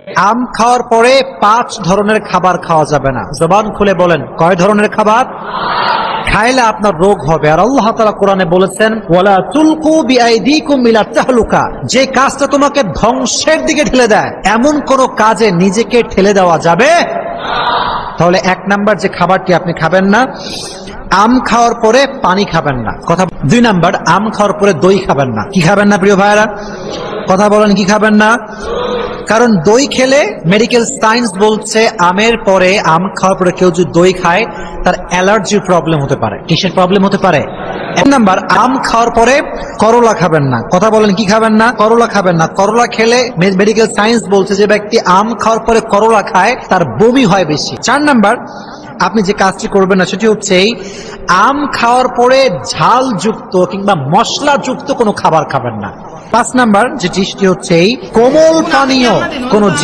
আম খাওয়ার পরে 5 ধরনের খাবার খাওয়া যাবে না। জবান খুলে বলেন, কয় ধরনের খাবার? খাইলে আপনার রোগ হবে। আর আল্লাহ তাআলা কোরআনে বলেছেন, ওয়ালা তুলকু বিআইদিকুম ইলা তাহলুকা, যে কাজটা তোমাকে ধ্বংসের দিকে ঠেলে দেয় এমন কোন কাজে নিজেকে ঠেলে দেওয়া যাবে না। তাহলে 1 নাম্বার যে খাবারটি আপনি খাবেন না, আম খাওয়ার পরে পানি খাবেন না। কথা 2 নাম্বার, আম খাওয়ার পরে দই খাবেন না। কি খাবেন না প্রিয় ভাইরা? কথা বলেন, কি খাবেন না? কারণ দই খেলে মেডিকেল সায়েন্স বলছে আমের পরে, আম খাওয়ার পরে কেউ যদি দই খায় তার অ্যালার্জির প্রবলেম হতে পারে। কিসের প্রবলেম হতে পারে? 1 নাম্বার, আম খাওয়ার পরে করলা খাবেন না। কথা বলেন, কি খাবেন না? করলা খাবেন না। করলা খেলে মেডিকেল সায়েন্স বলছে যে ব্যক্তি আম খাওয়ার পরে করলা খায় তার বমি হয় বেশি। 4 নাম্বার, আপনি যে কাজটি করবেন না সেটি হচ্ছে আম খাওয়ার পরে ঝালযুক্ত কিংবা মশলাযুক্ত কোনো খাবার খাবেন না। 5 নাম্বার যেটি হচ্ছে কোমল পানীয় কোন